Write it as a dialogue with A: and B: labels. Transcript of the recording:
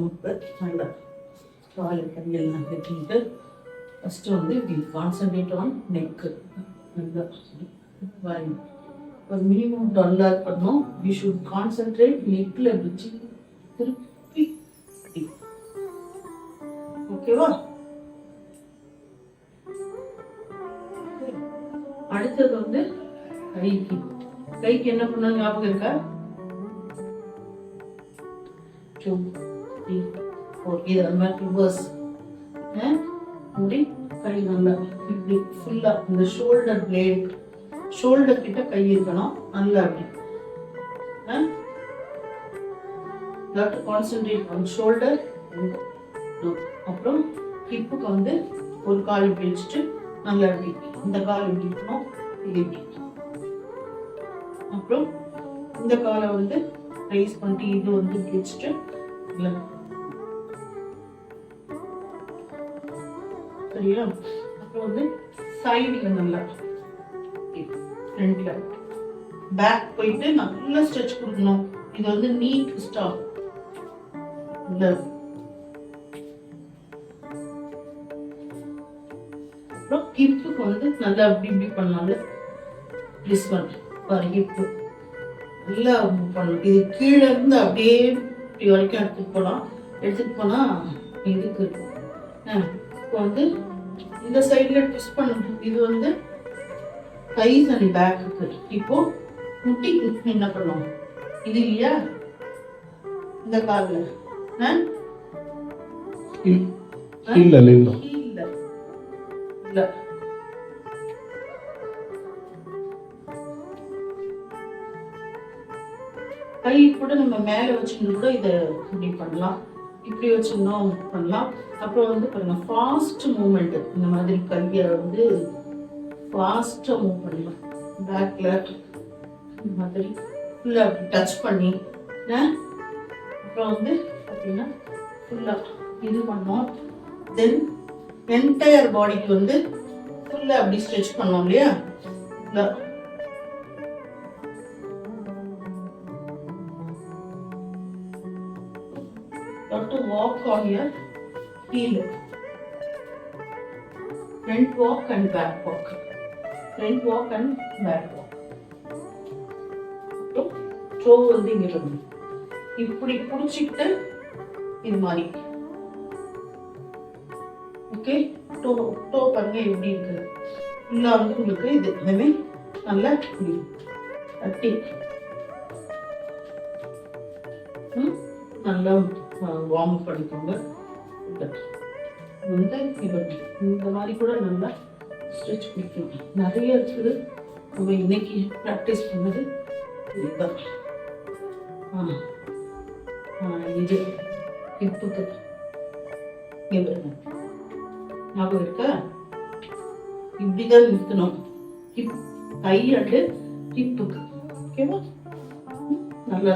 A: நல்லா கால் கையெல்லாம் கட்டிட்டு ஃபஸ்ட்டு வந்து இப்படி கான்சன்ட்ரேட் ஆன் நெக்கு. நல்லா ஒரு மினிமம் 12 hours பண்ணணும். வி ஷுட் கான்சன்ட்ரேட் நெக்கில் வச்சு திருப்பி. ஓகேவா? அடுத்தது வந்து கைக்கு என்ன பண்ண ஞாபகம் இருக்கா? 2 3 4 இது அந்த மாதிரி ரிவர்ஸ். இப்படி கை நல்லா இப்படி ஃபுல்லா இந்த ஷோல்டர் பிளேட், ஷோல்டர் கிட்ட கை இருக்கணும். நல்லா அப்படி கான்சென்ட்ரேட் ஆன் ஷோல்டர். அப்புறம் ஹிப்புக்கு வந்து ஒரு கால் இப்படி வச்சுட்டு நல்லா இப்படி இந்த கால் இப்படி இருக்கணும். இது இப்படி. அப்புறம் இந்த காலை வந்து ரைஸ் பண்ணிட்டு இது வந்து இப்படி வச்சுட்டு சரியா? அப்புறம் வந்து சைடுல நல்லா ஃப்ரண்ட்ல பேக் போயிட்டு நல்லா ஸ்ட்ரெச் கொடுக்கணும். இது வந்து நீ ட்விஸ்ட் ஆகும். அப்புறம் ஹிப்புக்கு வந்து நல்லா அப்படி இப்படி பண்ணாங்க. ட்விஸ்ட் பண்ணு பாரு, ஹிப்பு நல்லா பண்ணணும். இது கீழே இருந்து அப்படியே இப்படி வரைக்கும் எடுத்துட்டு போனா இதுக்கு இப்போ வந்து இந்த சைட்ல ட்விஸ்ட் பண்ணணும். இது வந்து தைஸ் அண்ட் பேக்குக்கு. இப்போ முட்டிக்கு என்ன பண்ணுவோம்? இது இல்லையா இந்த கால்ல இல்ல கை கூட நம்ம மேல வச்சுட்டு கூட இதை இப்படி பண்ணலாம், இப்படி வச்சுருந்தோம் பண்ணலாம். அப்புறம் வந்து பாருங்க ஃபாஸ்ட் மூவ்மெண்ட். இந்த மாதிரி கையை வந்து ஃபாஸ்டா மூவ் பண்ணலாம். பேக்ல இந்த மாதிரி ஃபுல்லா டச் பண்ணி அப்புறம் வந்து பார்த்தீங்கன்னா ஃபுல்லா இது பண்ணோம். தென் என்டையர் பாடிக்கு வந்து ஃபுல்லா அப்படி ஸ்ட்ரெச் பண்ணோம் இல்லையா? To walk on your heel. Front walk and back walk. Front walk and back walk. So, toe வந்து இங்க வரணும். இப்படி புடிச்சிட்டு இது மாதிரி. ஓகே? டோ பாருங்க எப்படி இருக்கு. ஃபுல்லா வந்து உங்களுக்கு இது எல்லாமே நல்லா தட்டி நல்லா வார்ம் பண்ணிக்கோங்க. வந்து இந்த மாதிரி கூட நல்லா ஸ்ட்ரெச் பிடிக்கும். நிறைய இருக்குது. நம்ம இன்னைக்கு ப்ராக்டிஸ் பண்ணது இதுதான். இது ஹிப்புக்கு ஞாபகம் இருக்கா? இப்படிதான் நிறுத்தணும். ஹிப் கை அண்டு ஹிப்புக்கு. ஓகேவா? நல்லா